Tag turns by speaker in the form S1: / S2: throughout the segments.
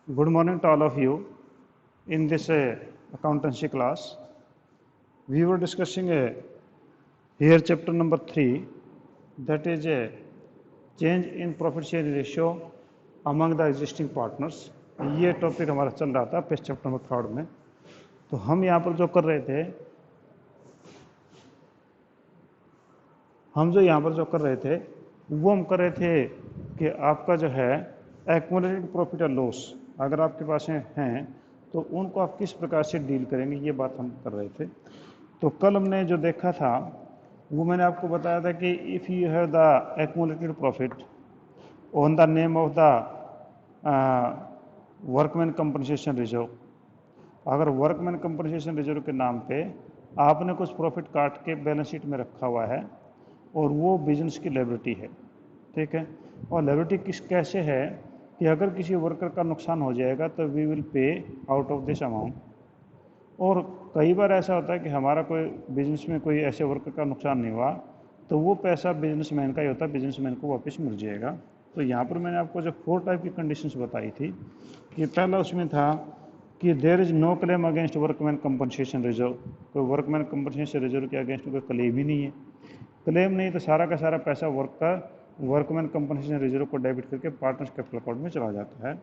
S1: Good morning to all of you. In this accountancy class, we were discussing here chapter number 3, that is a change in profit sharing ratio among the existing partners. ये topic हमारा चल रहा था page chapter number 3 में। तो हम यहाँ पर जो कर रहे थे, वो हम कर रहे थे कि आपका जो है एक्युमुलेटेड प्रॉफिट और लॉस अगर आपके पास हैं तो उनको आप किस प्रकार से डील करेंगे, ये बात हम कर रहे थे। तो कल हमने जो देखा था वो मैंने आपको बताया था कि if you have the accumulated profit on the name of the workman compensation reserve, अगर वर्कमैन कंपनसेशन रिजर्व के नाम पे आपने कुछ प्रॉफिट काट के बैलेंस शीट में रखा हुआ है और वो बिजनेस की लायबिलिटी है, ठीक है। और लायबिलिटी कैसे है कि अगर किसी वर्कर का नुकसान हो जाएगा तो we will pay out of this amount. और कई बार ऐसा होता है कि हमारा कोई बिजनेस में कोई ऐसे वर्कर का नुकसान नहीं हुआ तो वो पैसा बिजनेसमैन का ही होता है, बिजनेसमैन को वापस मिल जाएगा। तो यहाँ पर मैंने आपको जो 4 टाइप की कंडीशंस बताई थी कि पहला उसमें था कि there is no claim against workman compensation reserve, कोई वर्कमैन कंपनसेशन रिजर्व के अगेंस्ट कोई क्लेम ही नहीं है। क्लेम नहीं तो सारा का सारा पैसा वर्कमैन कंपनसेशन रिजर्व को डेबिट करके पार्टनर्स कैपिटल अकाउंट में चला जाता है।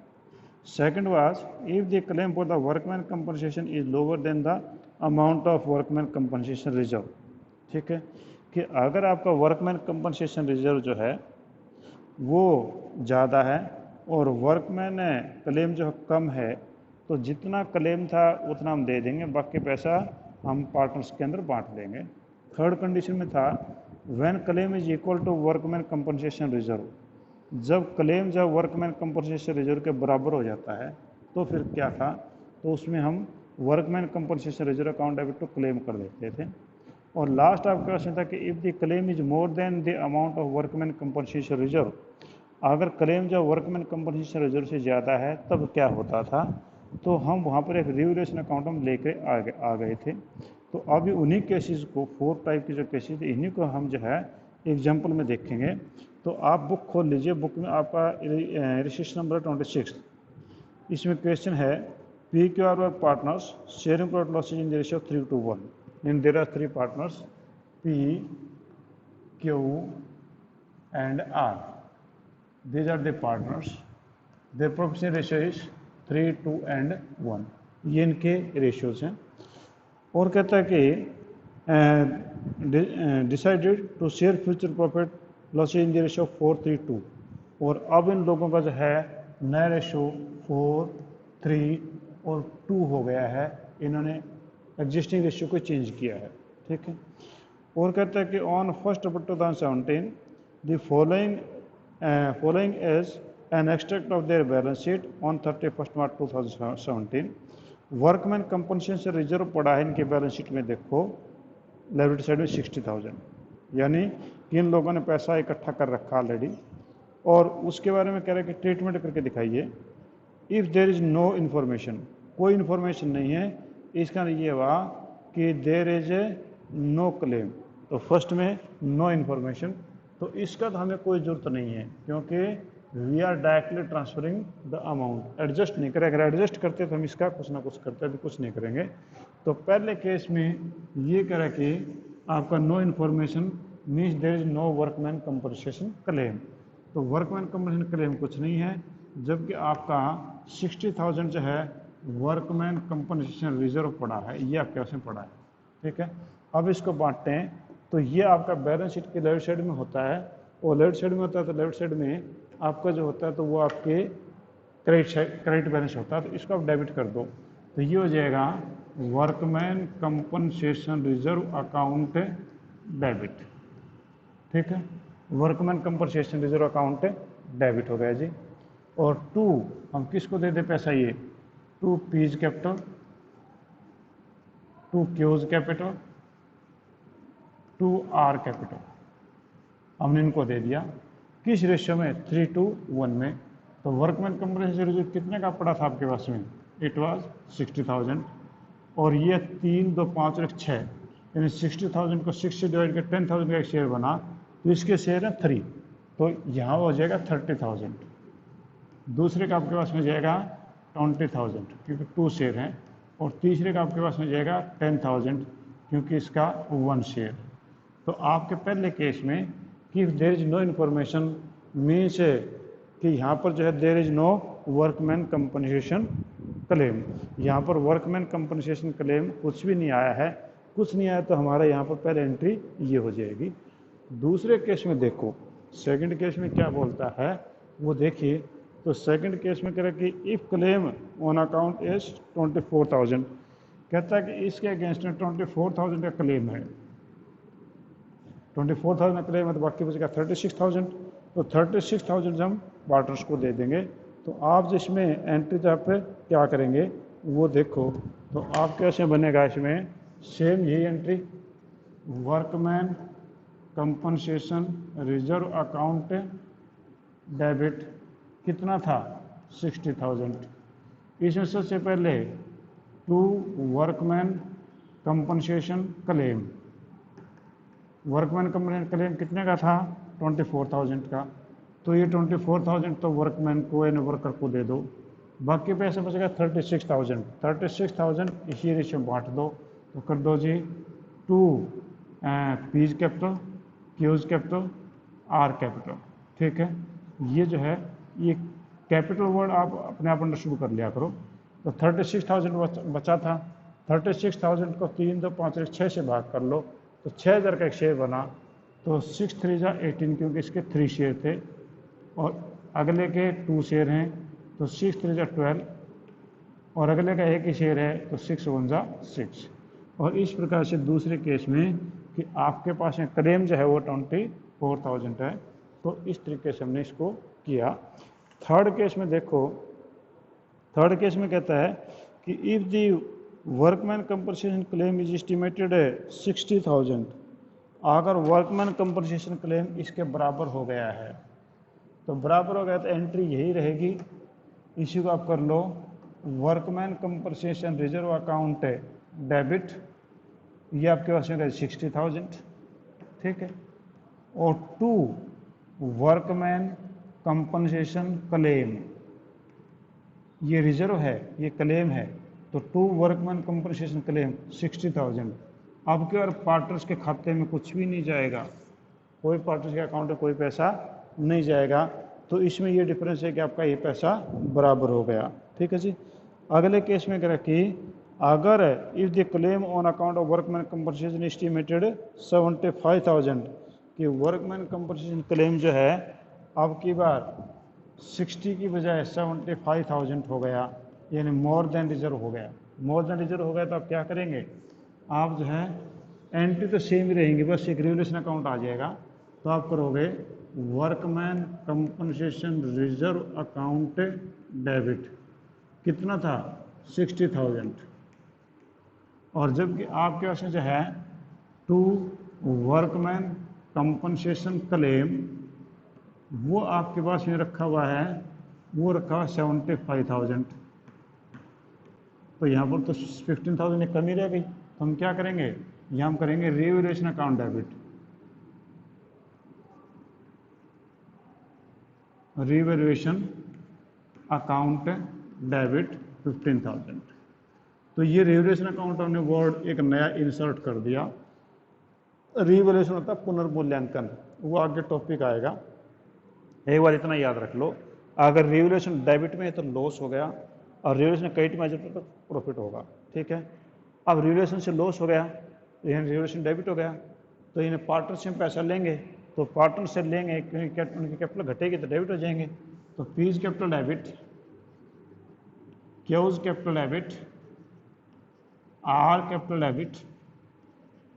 S1: Second was if the claim for the workman compensation is lower than the amount of workman compensation reserve, ठीक है, कि अगर आपका वर्कमैन कंपनसेशन रिजर्व जो है वो ज़्यादा है और वर्कमैन क्लेम जो कम है तो जितना क्लेम था उतना हम दे देंगे, बाकी पैसा हम पार्टनर्स के अंदर बांट देंगे। थर्ड कंडीशन में था when claim is equal to workman compensation reserve, जब क्लेम जब वर्कमैन कंपनसेशन रिजर्व के बराबर हो जाता है तो फिर क्या था, तो उसमें हम workman compensation reserve account debit to claim कर देते थे। और लास्ट आपके पास था कि if the claim is more than the amount of workman compensation reserve, अगर क्लेम जब वर्कमैन कंपनसेशन रिजर्व से ज़्यादा है तब क्या होता था, तो हम वहाँ पर एक रिवैल्यूएशन अकाउंट हम लेकर आ गए थे। तो अभी उन्हीं केसेस को 4 टाइप के जो केसेस इन्हीं को हम जो है एग्जाम्पल में देखेंगे। तो आप बुक खोल लीजिए, बुक में आपका रजिस्ट्रेशन नंबर 26। इसमें क्वेश्चन है P Q R work partners sharing profit losses in the ratio 3:1, in there are 3 partners P Q and R, these are the partners, their profit sharing ratio is 3:1, ये इनके ratios हैं। और कहता है कि decided to share future profit losses in the ratio 4:3:2, और अब इन लोगों का जो है नया रेशियो 4:3 और 2 हो गया है, इन्होंने एग्जिस्टिंग रेशियो को चेंज किया है, ठीक है। और कहता है कि on 1 April 2017 the following as an extract of their balance sheet on 31 March 2017, workman compensation reserve पड़ा है इनके बैलेंस शीट में, देखो लायबिलिटी साइड में 60,000, यानी इन लोगों ने पैसा इकट्ठा कर रखा ऑलरेडी। और उसके बारे में कह रहे हैं कि ट्रीटमेंट करके दिखाइए। If there is no information, कोई इन्फॉर्मेशन नहीं है, इसका ये हुआ कि there is a no claim, तो फर्स्ट में नो इन्फॉर्मेशन, तो इसका तो हमें कोई ज़रूरत नहीं है क्योंकि we are directly transferring the amount, adjust नहीं करें। अगर एडजस्ट करते तो हम इसका कुछ ना कुछ करते, अभी कुछ नहीं करेंगे। तो पहले केस में ये कह रहा है कि आपका no information means there is no workman compensation claim, तो वर्कमैन कंपनसेशन क्लेम कुछ नहीं है, जबकि आपका 60,000 जो है वर्कमैन कंपनसेशन रिजर्व पड़ा है, ये आपके पास में पड़ा है, ठीक है। अब इसको बांटते हैं, तो ये आपका बैलेंस शीट के लेफ्ट साइड में होता है और लेफ्ट साइड में होता है, तो लेफ्ट साइड में आपका जो होता है तो वो आपके क्रेडिट बैलेंस होता है, तो इसको आप डेबिट कर दो, तो ये हो जाएगा workman compensation reserve account debit, ठीक है। Workman compensation reserve account debit हो गया जी। और 2 हम किसको दे दे पैसा, ये 2 P's capital, 2 Q's capital, 2 R capital, हमने इनको दे दिया किस रेशियो में, 3:1 में। तो वर्कमैन कंपनसेशन रिजर्व कितने का पड़ा था आपके पास में, इट वाज 60,000, और ये 3, 2, 5 और 6, यानी 60,000 को 6 से डिवाइड कर 10,000 का एक शेयर बना, तो इसके शेयर हैं 3, तो यहाँ हो जाएगा 30,000। दूसरे का आपके पास में जाएगा 20,000 क्योंकि 2 शेयर हैं, और तीसरे का आपके पास में जाएगा 10,000 क्योंकि इसका 1 शेयर। तो आपके पहले केस में कि there is no information means कि यहाँ पर जो है there is no workman compensation claim, यहाँ पर वर्कमैन कंपनसेशन क्लेम कुछ भी नहीं आया है। कुछ नहीं आया तो हमारा यहाँ पर पहले एंट्री ये हो जाएगी। दूसरे केस में देखो, सेकंड केस में क्या बोलता है वो देखिए। तो सेकंड केस में कह रहा है कि if claim on account is 24,000, कहता है कि इसके अगेंस्ट में 24,000 का क्लेम है। 24,000 का क्लेम है तो बाकी बचेगा 36,000। तो 36,000 हम पार्टनर्स को दे देंगे। तो आप जिसमें एंट्री जहाँ पे क्या करेंगे वो देखो। तो आप कैसे बनेगा इसमें सेम यही entry, workman compensation reserve account debit कितना था 60,000। इसमें सबसे पहले to workman compensation claim, workman compensation claim कितने का था 24,000 का। तो ये 24,000 तो वर्कमैन को यानी वर्कर को दे दो, बाकी पैसे बचेगा 36,000। 36,000 इसी रेशियो में बांट दो। तो कर दो जी 2 P's capital, Q's capital, R capital. ठीक है, ये जो है ये कैपिटल वर्ड आप अपने आप अंडरस्टूड कर लिया करो। तो 36,000 बचा था, 36,000 को 3 2 5 6 से भाग कर लो तो 6,000 का एक शेयर बना। तो 6 3 18 क्योंकि इसके 3 शेयर थे और अगले के 2 शेयर हैं तो 6 3 12 और अगले का एक ही शेयर है तो 6 1 6। और इस प्रकार से दूसरे केस में कि आपके पास में क्लेम जो है वो 24,000 है। तो इस तरीके से हमने इसको किया। थर्ड केस में देखो, थर्ड केस में कहता है कि if the workman compensation claim is estimated 60,000, अगर वर्कमैन कंपनसेशन क्लेम इसके बराबर हो गया है तो बराबर हो गया तो एंट्री यही रहेगी। इसी को आप कर लो workman compensation reserve account debit, ये आपके पास में 60,000। ठीक है, और टू वर्कमैन कंपनसेशन क्लेम, ये रिजर्व है ये क्लेम है तो टू वर्कमैन कंपनसेशन क्लेम 60,000। अब के और पार्टनर्स के खाते में कुछ भी नहीं जाएगा, कोई पार्टनर्स के अकाउंट में कोई पैसा नहीं जाएगा। तो इसमें ये डिफरेंस है कि आपका ये पैसा बराबर हो गया। ठीक है जी। अगले केस में कह कि अगर if the claim on account of workman compensation estimated 75,000, कि वर्कमैन कंपनसेशन क्लेम जो है अब की बार 60 की बजाय 75,000 हो गया, यानी मोर देन रिजर्व हो गया। मोर देन रिजर्व हो गया तो आप क्या करेंगे, आप जो है एंट्री तो सेम ही रहेंगी, बस एक रिवोल्यूशन अकाउंट आ जाएगा। तो आप करोगे workman compensation reserve account debit, कितना था 60,000। और जबकि आपके पास में जो है टू वर्कमैन कंपनसेशन क्लेम, वो आपके पास में रखा हुआ है, वो रखा हुआ 75,000। तो यहाँ पर तो 15,000 एक कमी रह गई। तो हम क्या करेंगे, यहाँ हम करेंगे revaluation account debit, revaluation account debit 15,000। तो ये रिवैल्यूएशन अकाउंट हमने वर्ड एक नया इंसर्ट कर दिया। रिवैल्यूएशन होता है पुनर्मूल्यांकन, वो आगे टॉपिक आएगा। एक बार इतना याद रख लो, अगर रिवैल्यूएशन डेबिट में है तो लॉस हो गया और रिवैल्यूएशन क्रेडिट में आ जाए तो प्रॉफिट होगा। ठीक है, अब रिवैल्यूएशन से लॉस हो गया, यानी रिवैल्यूएशन डेबिट हो गया, तो इन्हें पार्टनरशिप में पैसा लेंगे तो पार्टनर से लेंगे क्योंकि उनकी कैपिटल घटेगी तो डेबिट हो जाएंगे। तो P's capital debit, Q's capital debit, R capital debit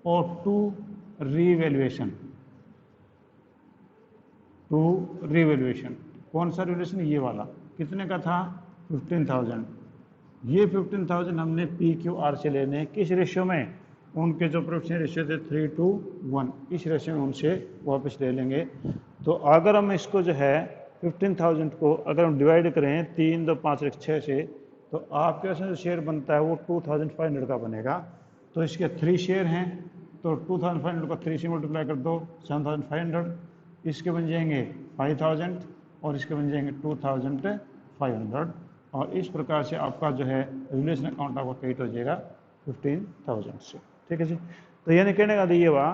S1: और टू रिवैल्यूएशन। टू रिवैल्यूएशन कौन सा रिवैल्यूएशन, ये वाला कितने का था 15,000। ये 15,000 हमने पी क्यू आर से लेने हैं, किस रेशियो में, उनके जो प्रोडक्शन रेशियो थे 3:1, इस रेशियो में उनसे वापस ले लेंगे। तो अगर हम इसको जो है 15,000 को अगर हम डिवाइड करें 3 2 5 1 6 से, तो आपके पास जो शेयर बनता है वो 2,500 का बनेगा। तो इसके 3 शेयर हैं तो 2,500 को 3 से मल्टीप्लाई कर दो 7,500, इसके बन जाएंगे 5000 और इसके बन जाएंगे 2500 और इस प्रकार से आपका जो है रिवोल्यूशन अकाउंट आपका क्रेडिट हो जाएगा 15000 से। ठीक है जी। तो यानी कहने का ये हुआ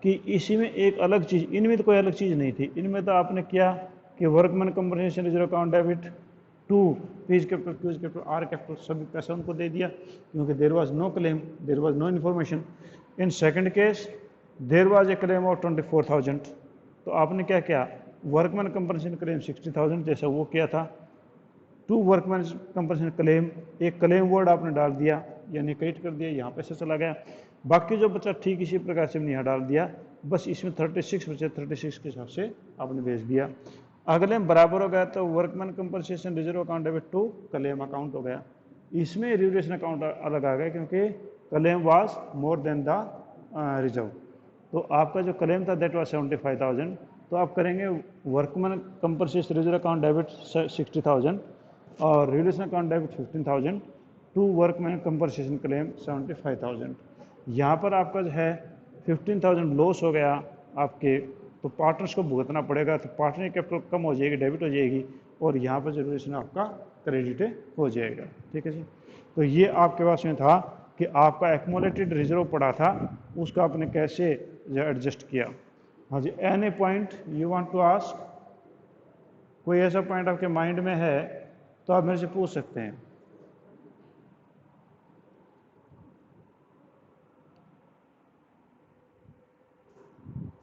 S1: कि इसी में एक अलग चीज़, इनमें तो कोई अलग चीज़ नहीं थी, इनमें तो आपने किया कि workman compensation reserve account debit to P's capital, Q's capital, R capital, सभी पैसा उनको दे दिया क्योंकि there was no claim, there was no information. In second case there was a claim of 24,000, तो आपने क्या किया, वर्कमैन कंपनसेशन क्लेम 60,000 जैसा वो किया था, टू वर्कमैन कंपनसेशन क्लेम, एक क्लेम वर्ड आपने डाल दिया यानी क्रेडिट कर दिया, यहाँ पैसा चला गया। बाकी जो बचा ठीक इसी प्रकार से हमने यहाँ डाल दिया, बस इसमें 36 बचे, 36 के हिसाब से आपने भेज दिया। अगले में बराबर हो गया तो workman compensation reserve account debit to claim account हो गया। इसमें रिवोल्यूशन अकाउंट अलग आ गया क्योंकि claim was more than the reserve. तो आपका जो क्लेम था दैट वाज 75,000, तो आप करेंगे workman compensation reserve account debit 60,000 और revolution account debit 15,000 to workman compensation claim 75,000। यहाँ पर आपका जो है 15,000 लॉस हो गया आपके, तो पार्टनर्स को भुगतना पड़ेगा, तो पार्टनर कैपिटल कम हो जाएगी, डेबिट हो जाएगी और यहाँ पर रिवोल्यूशन आपका क्रेडिट हो जाएगा। ठीक है जी। तो ये आपके पास में था कि आपका एक्यूमुलेटेड रिजर्व पड़ा था उसका आपने कैसे एडजस्ट किया। हाँ जी, any point you want to ask, कोई ऐसा पॉइंट आपके माइंड में है तो आप मेरे से पूछ सकते हैं।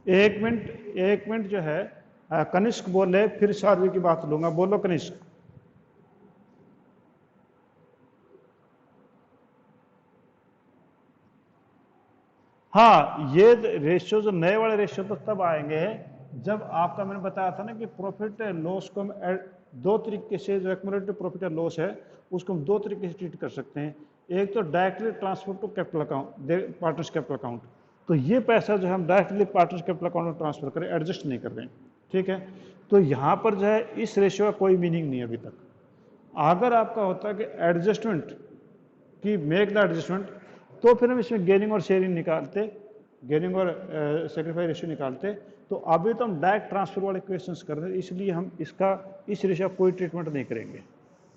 S1: एक मिनट जो है कनिष्क बोले, फिर सारवी की बात लूंगा। बोलो कनिष्क। हाँ, ये रेशियो जो नए वाले रेशियो तो तब आएंगे जब आपका, मैंने बताया था ना कि प्रॉफिट लॉस को हम दो तरीके से, जो एक्यूमुलेटेड प्रॉफिट और लॉस है उसको हम दो तरीके से ट्रीट कर सकते हैं। एक तो directly transfer to capital account, partners capital account, तो ये पैसा जो हम डायरेक्टली पार्टनर्स कैपिटल अकाउंट में ट्रांसफर करें, एडजस्ट नहीं कर रहे हैं। ठीक है, तो यहाँ पर जो है इस रेशियो का कोई मीनिंग नहीं है अभी तक। अगर आपका होता है कि एडजस्टमेंट की मेक द एडजस्टमेंट, तो फिर हम इसमें गेनिंग और शेयरिंग निकालते, गेनिंग और सेक्रीफाइस रेशियो निकालते। तो अभी तो हम डायरेक्ट ट्रांसफर वाले क्वेश्चंस कर रहे हैं, इसलिए हम इसका इस रेशियो का कोई ट्रीटमेंट नहीं करेंगे।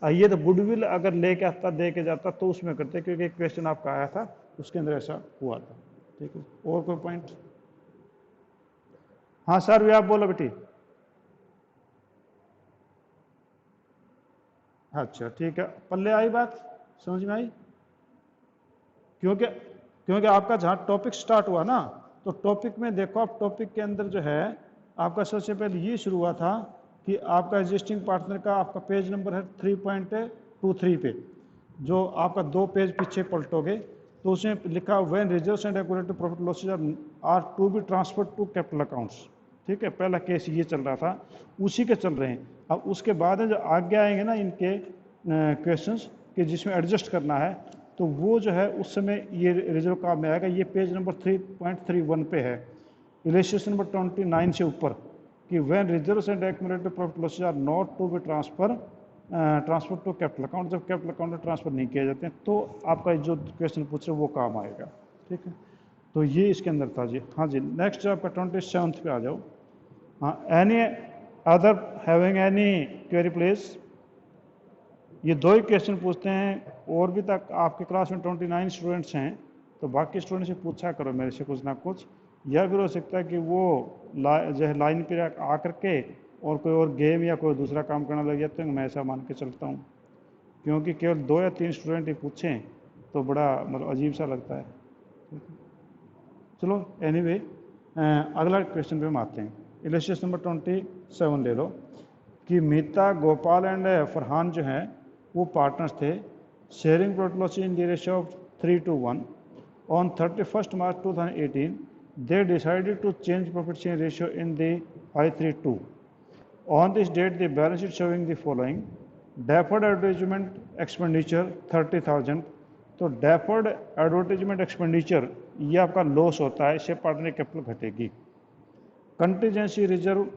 S1: ये तो गुडविल अगर लेके आता, दे के जाता तो उसमें करते, क्योंकि एक क्वेश्चन आपका आया था उसके अंदर ऐसा हुआ था। ठीक है, और कोई पॉइंट? हाँ सर, भी आप बोलो बेटी। अच्छा ठीक है, पल्ले आई बात, समझ में आई? क्योंकि क्योंकि आपका जहाँ टॉपिक स्टार्ट हुआ ना, तो टॉपिक में देखो, आप टॉपिक के अंदर जो है आपका सबसे पहले ये शुरू हुआ था कि आपका एग्जिस्टिंग पार्टनर का आपका पेज नंबर है 3.23 पे, जो आपका 2 पेज पीछे पलटोगे तो उसमें लिखा when reserves and accumulated profit losses are to be transferred to capital accounts. ठीक है, पहला केस ये चल रहा था, उसी के चल रहे हैं। अब उसके बाद जो आगे आएंगे ना इनके क्वेश्चंस कि जिसमें एडजस्ट करना है, तो वो जो है उस समय ये रिजर्व काम में आएगा। ये पेज नंबर 3.31 पे है, इलस्ट्रेशन नंबर 29 से ऊपर, कि when reserves and accumulated profit losses are not to be transfer to capital account, जब कैपिटल अकाउंट में ट्रांसफर नहीं किए जाते हैं तो आपका जो क्वेश्चन पूछ रहे वो काम आएगा। ठीक है, तो ये इसके अंदर था जी। हाँ जी, नेक्स्ट जो आपका 27 पे आ जाओ। हाँ, any other having any query please. ये दो ही क्वेश्चन पूछते हैं, और भी तक आपके क्लास में 29 स्टूडेंट्स हैं, तो बाकी स्टूडेंट से पूछा करो मेरे से कुछ ना कुछ, या फिर हो सकता है कि वो जो है लाइन पर आकर के और कोई और गेम या कोई दूसरा काम करने लग जाते हैं, मैं ऐसा मान के चलता हूँ, क्योंकि केवल 2 या 3 स्टूडेंट ही पूछें तो बड़ा मतलब अजीब सा लगता है। चलो एनीवे, अगला क्वेश्चन पे हम आते हैं। इलस्ट्रेशन नंबर 27 ले लो कि मीता, गोपाल एंड फरहान जो हैं वो पार्टनर्स थे, sharing profit loss in the ratio of 3:1। On 31 March 2018 they decided to change profit sharing ratio in the I32. On this date the balance sheet showing the following: deferred advertisement expenditure 30,000। तो deferred advertisement expenditure ये आपका loss होता है, इससे partner capital घटेगी। Contingency reserve,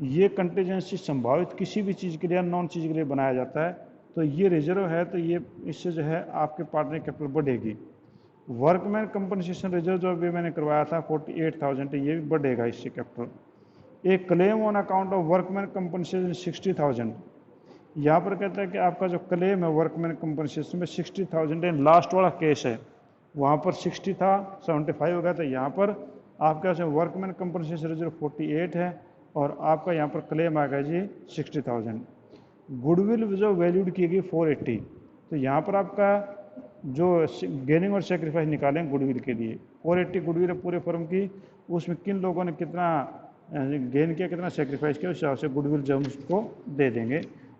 S1: ये contingency संभावित किसी भी चीज़ के लिए, नॉन चीज़ के लिए बनाया जाता है, तो ये रिजर्व है, तो ये इससे जो है आपके पार्टनर कैपिटल बढ़ेगी। वर्कमैन कंपनसेशन रिजर्व जो अभी मैंने करवाया था 48,000, ये भी बढ़ेगा इससे capital. A claim on account of workman compensation 60,000। यहाँ पर कहता है कि आपका जो क्लेम है वर्कमैन कंपनसेशन में 60,000 है, लास्ट वाला केस है, वहाँ पर 60 था, 75 हो गया, तो यहाँ पर आपके पास वर्कमैन कंपनसेशन रिजर्व 48 है और आपका यहाँ पर क्लेम आ गया जी 60,000। गुडविल जो वैल्यूड की गई 480, तो यहाँ पर आपका जो गेनिंग और सेक्रीफाइस निकालें गुडविल के लिए, 480 गुडविल है पूरे फर्म की, उसमें किन लोगों ने कितना गेन किया, कितना सेक्रीफाइस किया, उस हिसाब से गुडविल जो हम उसको दे देंगे।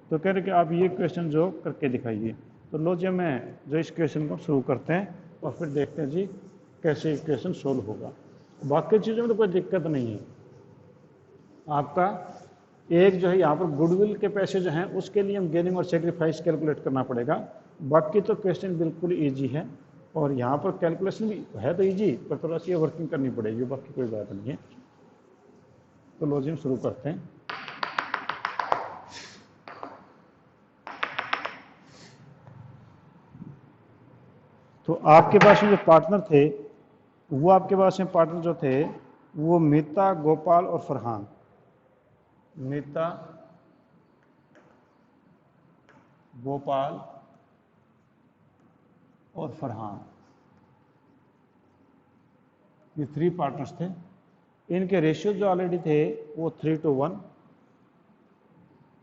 S1: तो कह रहे कि आप ये क्वेश्चन जो करके दिखाइए। तो लो जी मैं जो इस क्वेश्चन को शुरू करते हैं और फिर देखते हैं जी कैसे क्वेश्चन सोल्व होगा। बाकी चीज़ों में तो कोई दिक्कत नहीं है। आपका एक जो है यहाँ पर गुडविल के पैसे जो हैं उसके लिए हम गेनिंग और सेक्रीफाइस कैलकुलेट करना पड़ेगा, बाकी तो क्वेश्चन बिल्कुल ईजी है और यहाँ पर कैलकुलेशन भी है तो ईजी, पर थोड़ा सी वर्किंग करनी पड़ेगी, बाकी कोई बात नहीं है। तो लो जी हम शुरू करते हैं। तो आपके पास में जो पार्टनर थे वो आपके पास में पार्टनर जो थे वो मीता, गोपाल और फरहान। मीता, गोपाल और फरहान, ये 3 पार्टनर्स थे। इनके रेशियो जो ऑलरेडी थे वो 3:1,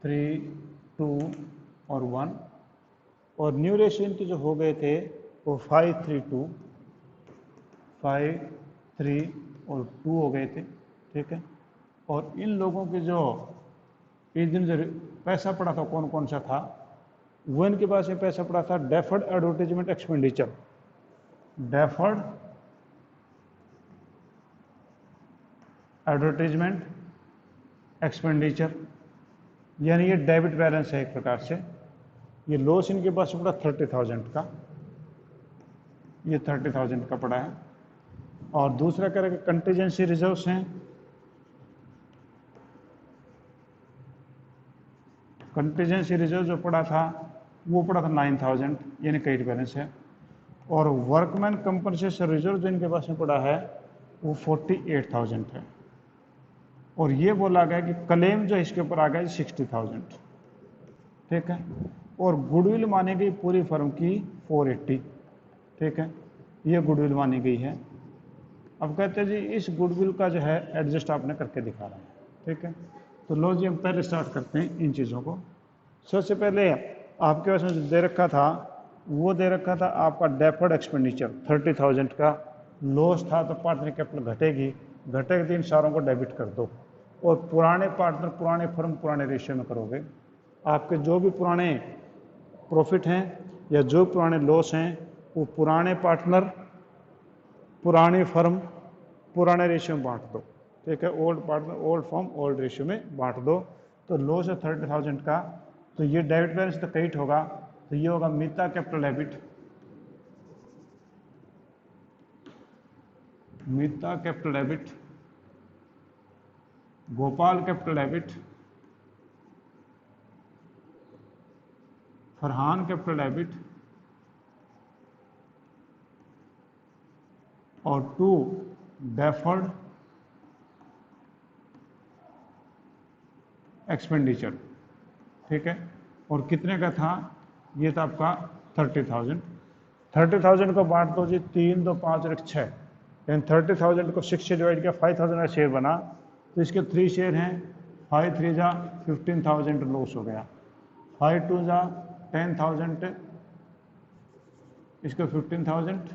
S1: 3, 2 और 1, और न्यू रेशियो इनके जो हो गए थे वो 5:3:2, 5, 3 और 2 हो गए थे। ठीक है, और इन लोगों के जो इस दिन जो पैसा पड़ा था कौन कौन सा था, वो इनके पास में पैसा पड़ा था deferred advertisement expenditure, deferred advertisement expenditure, यानी ये डेबिट बैलेंस है एक प्रकार से। ये लॉस इनके पास पड़ा 30,000 का, ये 30,000 का पड़ा है। और दूसरा कह रहे हैं कंटीजेंसी रिजर्व्स हैं, कंटीजेंसी रिजर्व जो पड़ा था वो पड़ा था 9,000, यानी क्रेडिट बैलेंस है। और वर्कमैन कंपनसेशन रिजर्व जो इनके पास में पड़ा है वो 48,000 है। और ये बोला गया कि क्लेम जो इसके ऊपर आ गया 60,000। ठीक है, और गुडविल मानी गई पूरी फर्म की 480। ठीक है, ये गुडविल मानी गई है। अब कहते हैं जी इस गुडविल का जो है एडजस्ट आपने करके दिखा रहा है। ठीक है, तो लो जी हम पहले स्टार्ट करते हैं इन चीज़ों को। सबसे पहले आपके पास में जो दे रखा था वो दे रखा था आपका डेफर्ड एक्सपेंडिचर 30,000 का, लॉस था तो पार्टनर कैपिटल घटेगी, घटेगी तो इन सारों को डेबिट कर दो। और पुराने पार्टनर, पुराने फर्म, पुराने रेशियो में करोगे। आपके जो भी पुराने प्रॉफिट हैं या जो पुराने लॉस हैं वो पुराने पार्टनर, पुरानी फर्म, पुराने रेशियो में बांट दो। ठीक है, old partner, old firm, old ratio में बांट दो। तो लॉस है 30,000 का, तो ये डेबिट बैलेंस तो क्रेडिट होगा, तो ये होगा Meeta capital debit, Meeta capital debit, Gopal capital debit, Farhan capital debit, और 2 डेफर्ड एक्सपेंडिचर। ठीक है, और कितने का था, ये था आपका 30,000। 30,000 को बांट दो जी, 3, 2, 5 और 6, यानी 30,000 को 6 से डिवाइड किया, 5,000 का शेयर बना, तो इसके 3 शेयर हैं, 5 3 जा 15,000 लॉस हो गया, 5 2 जा 10,000, इसको 15,000,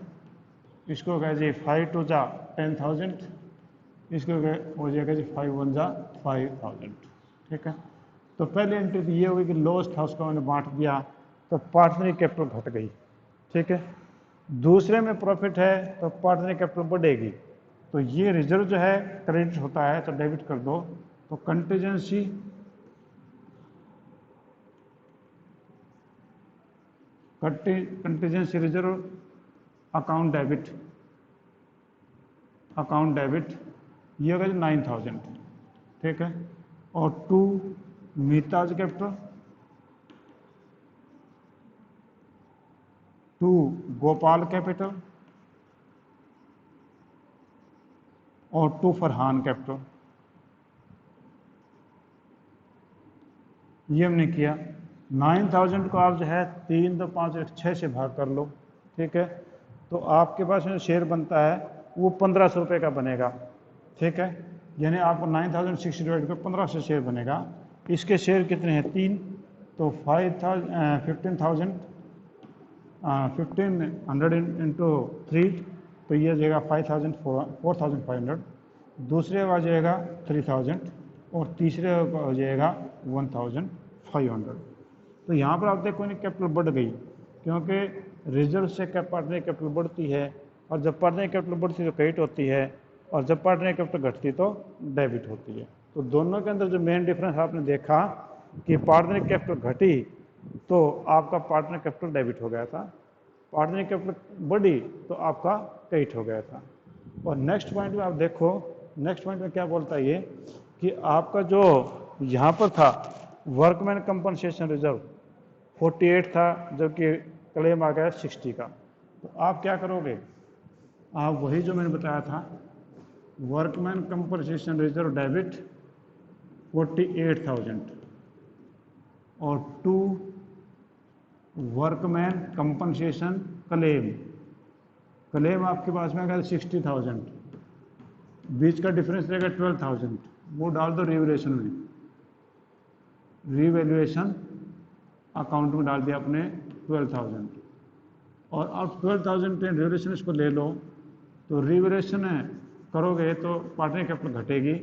S1: इसको गया जी 5 2 जा 10,000, इसको हो जाएगा जी 5 1 जा 5,000। ठीक है, तो पहले एंट्री तो ये होगी कि लॉस था उसको मैंने बांट दिया, तो पार्टनर कैपिटल घट गई। ठीक है, दूसरे में प्रॉफिट है तो पार्टनर कैपिटल बढ़ेगी, तो ये रिजर्व जो है क्रेडिट होता है तो डेबिट कर दो। तो contingency contingency reserve account debit, account debit, ये होगा 9,000। ठीक है, और 2 मीताज कैपिटल, 2 गोपाल कैपिटल, और 2 फरहान कैपिटल। ये हमने किया। 9000 को आप जो है 3 2 5 1 6 से भाग कर लो, ठीक है। तो आपके पास में शेयर बनता है वो 1500 रुपये का बनेगा, ठीक है। यानी आपको 9060 डिवाइड कर 1500 शेयर बनेगा। इसके शेयर कितने हैं? 3। तो 1500 इंटू 3, तो ये हो जाएगा 4500। दूसरे का हो जाएगा 3000 और तीसरे का हो जाएगा 1500। तो यहाँ पर आप देखो नहीं कैपिटल बढ़ गई, क्योंकि रिजर्व से पार्टनर कैपिटल बढ़ती है, और जब पार्टनर कैपिटल बढ़ती है तो क्रेडिट होती है, और जब पार्टनर कैपिटल घटती तो डेबिट होती है। तो दोनों के अंदर जो मेन डिफरेंस आपने देखा कि पार्टनर कैपिटल घटी तो आपका पार्टनर कैपिटल डेबिट हो गया था, पार्टनर कैपिटल बढ़ी तो आपका क्रेडिट हो गया था। और नेक्स्ट पॉइंट में आप देखो, नेक्स्ट पॉइंट में क्या बोलता है ये कि आपका जो यहाँ पर था वर्कमैन कंपनसेशन रिजर्व 48 था, जबकि क्लेम आ गया 60 का। तो आप क्या करोगे? आप वही जो मैंने बताया था, वर्कमैन कंपनसेशन रिजर्व डेबिट 48,000 और 2 वर्कमैन कंपनसेशन क्लेम आपके पास में अगर 60,000, बीच का डिफरेंस रहेगा 12,000, वो डाल दो रिवैल्यूएशन में, रिवैल्यूएशन अकाउंट में डाल दिया आपने 12,000। और अब 12,000 पे रिवैल्यूएशन इसको ले लो, तो रिवैल्यूएशन करोगे तो पार्टनर कैपिटल घटेगी,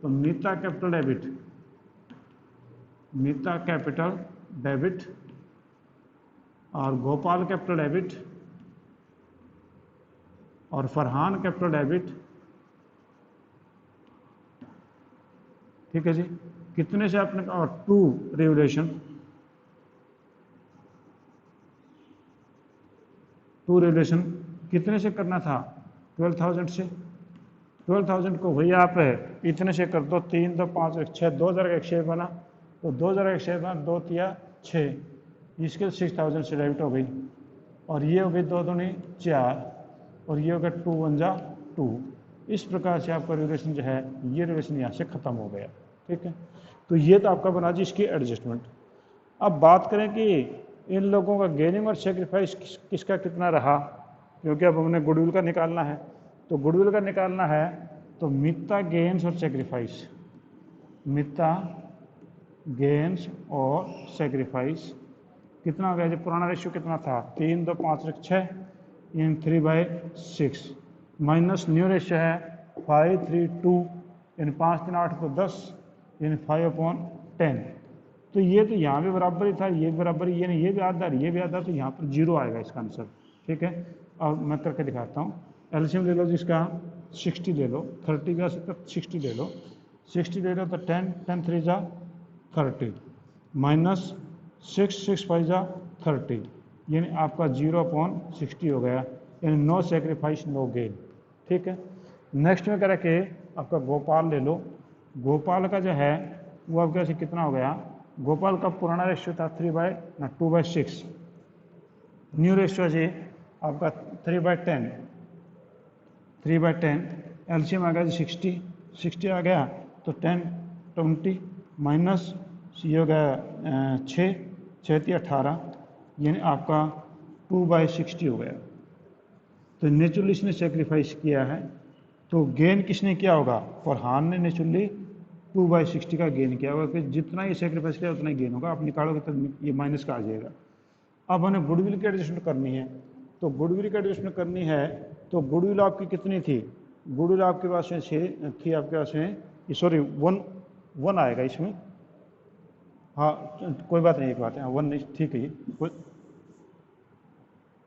S1: तो मीता कैपिटल डेबिट और गोपाल कैपिटल डेबिट और फरहान कैपिटल डेबिट, ठीक है जी। कितने से आपने, और 2 रिवैल्यूएशन, 2 रिवैल्यूएशन कितने से करना था? 12,000 से। 12,000 को वही आप इतने से कर दो, 3 2 5 1 6, 2000 का एक शेयर बना, तो 2000 का एक शेयर बना, 2 तिया 6, इसके 6000 से डेबिट हो गई, और ये हो गई 2 दूनी 4, और ये हो गया 2 1 जा 2। इस प्रकार से आपका रिलेशन जो है, ये रिलेशन यहाँ से ख़त्म हो गया, ठीक है। तो ये तो आपका बना जी इसकी एडजस्टमेंट। अब बात करें कि इन लोगों का गेनिंग और सेक्रीफाइस किसका कितना रहा, क्योंकि अब हमने गुडविल का निकालना है। तो गुडविल का निकालना है तो मित्ता गेन्स और सेक्रीफाइस, मित्ता गेन्स और सेक्रीफाइस कितना हो गया जी? पुराना रेशियो कितना था? 3 2 5 1 6 इन 3/6 माइनस न्यू रेशियो है 5 3 2 इन 5 3 8 तो 10 इन 5/10। तो ये तो यहाँ भी बराबर ही था, ये बराबर ही, ये नहीं, ये भी आधा ये भी आधा, तो यहाँ पर 0 आएगा इसका आंसर, ठीक है। अब मैं करके दिखाता हूँ। एलसीएम ले लो जिसका 60 ले लो, 30 का 60 ले लो, 60 ले लो तो 10 10 3 जा 30 माइनस 6 6 5 जा 30, यानी आपका 0/60 हो गया, यानी नो सेक्रीफाइस नो गेन, ठीक है। नेक्स्ट में करें कि आपका गोपाल ले लो। गोपाल का जो है वो आपके से कितना हो गया? गोपाल का पुराना रेशियो था 2/6, न्यू रेशियो जी आपका 3/10, 3/10, एलसीएम आ गया जी 60 आ गया, तो 10 20 माइनस ये हो गया 6 6 18, यानी आपका 2/60 हो गया। तो नेचुरली इसने सेक्रीफाइस किया है, तो गेन किसने किया होगा? फरहान ने नेचुरली 2/60 का गेन किया होगा, कि जितना ही सेक्रीफाइस किया उतना ही गेन होगा। आप निकालोगे तो ये माइनस का आ जाएगा। अब हमें गुडविल की एडजस्टमेंट करनी है, तो गुडविल की एडजस्टमेंट करनी है तो गुडविल आपकी कितनी थी? गुडविल आपके पास में 6 थी, आपके पास में, सॉरी 1 आएगा इसमें, हाँ कोई बात नहीं, एक बात है, 1 नहीं, ठीक है, ये कोई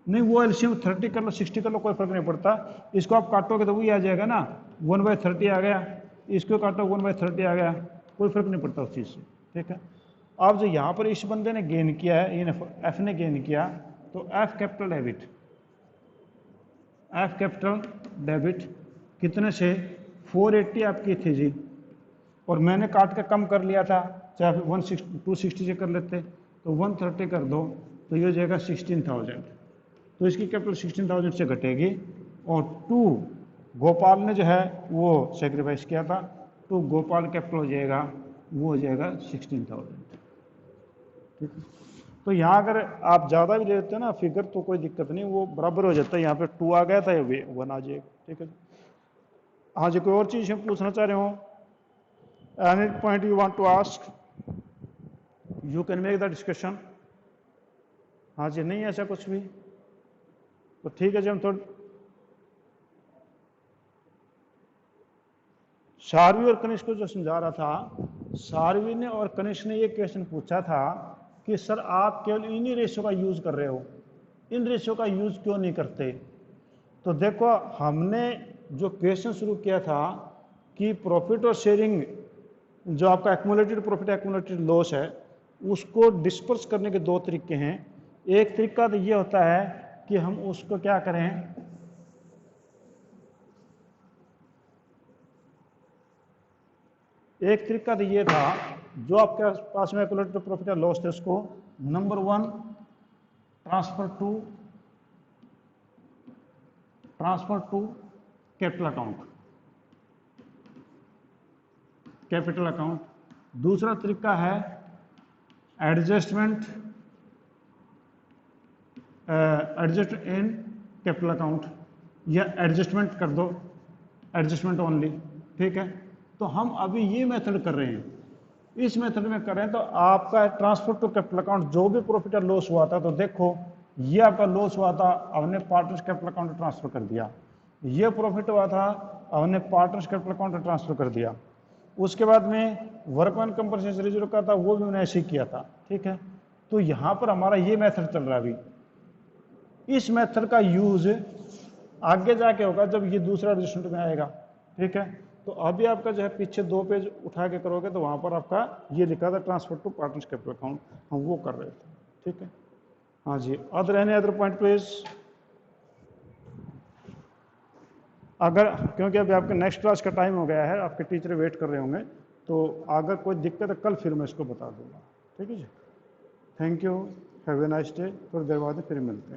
S1: नहीं, वो एलसीएम 30 कर लो 60 कर लो, कोई फर्क नहीं पड़ता। इसको आप काटोगे तो वही आ जाएगा ना, 1/30 आ गया, इसको काटो 1/30 आ गया, कोई फर्क नहीं पड़ता उस चीज़ से, ठीक है। अब जो यहाँ पर इस बंदे ने गेन किया है, ये एफ ने गेन किया, तो एफ कैपिटल डेबिट कितने से? 480 आपकी थी जी, और मैंने काट के कम कर लिया था, चाहे 260 से कर लेते, तो 130 कर दो, तो ये हो जाएगा 16,000। तो इसकी कैपिटल 16,000 से घटेगी, और 2 गोपाल ने जो है वो सेक्रीफाइस किया था, तो गोपाल कैपिटल हो जाएगा, वो हो जाएगा 16,000। ठीक है। तो यहाँ अगर आप ज़्यादा भी ले लेते हो ना फिगर तो कोई दिक्कत नहीं, वो बराबर हो जाता है। यहाँ पे 2 आ गया था, ये 1 आ जाएगा। ठीक है। हाँ जी, कोई और चीज़ हम पूछना चाह रहे हो? Any point you want to ask, you can make the discussion. हाँ जी, नहीं ऐसा कुछ भी तो ठीक है जी। हम थोड़ी शार्वी और कनिष्क को जो समझा रहा था, शार्वी ने और कनिष्क ने ये क्वेश्चन पूछा था कि सर आप केवल इन्हीं रेशो का यूज कर रहे हो, इन रेशो का यूज क्यों नहीं करते? तो देखो हमने जो क्वेश्चन शुरू किया था कि प्रॉफिट और शेयरिंग, जो आपका एक्यूमुलेटेड प्रॉफिट एक्यूमुलेटेड लॉस है, उसको डिस्पर्स करने के 2 तरीके हैं। एक तरीका तो ये होता है कि हम उसको क्या करें, एक तरीका तो ये था, जो आपके पास में एक्यूमुलेटेड प्रॉफिट या लॉस थे उसको number 1 transfer to capital account. दूसरा तरीका है एडजस्टमेंट इन कैपिटल अकाउंट, या एडजस्टमेंट कर दो, एडजस्टमेंट ओनली। ठीक है। तो हम अभी ये मेथड कर रहे हैं, इस मेथड में कर रहे हैं। तो आपका ट्रांसफर टू कैपिटल अकाउंट, जो भी प्रॉफिट या लॉस हुआ था, तो देखो ये आपका लॉस हुआ था, हमने पार्टनर्स कैपिटल अकाउंट में ट्रांसफर कर दिया। ये प्रॉफिट हुआ था, हमने पार्टनर्स कैपिटल अकाउंट में ट्रांसफर कर दिया। उसके बाद में वर्कमैन कंपनसेशन रिजर्व का था, वो भी मैंने ऐसे ही किया था। ठीक है। तो यहाँ पर हमारा ये मेथड चल रहा है अभी। इस मेथड का यूज आगे जाके होगा जब ये दूसरा एडजस्टमेंट में आएगा। ठीक है। तो अभी आपका जो है पीछे 2 पेज उठा के करोगे तो वहां पर आपका ये लिखा था transfer to partners capital account, हम वो कर रहे थे। ठीक है। हाँ जी, other any other point please? अगर, क्योंकि अभी आपके नेक्स्ट क्लास का टाइम हो गया है, आपके टीचर वेट कर रहे होंगे, तो अगर कोई दिक्कत है कल फिर मैं इसको बता दूंगा। ठीक है जी। Thank you, have a nice day. थोड़ी देर बाद फिर मिलते हैं।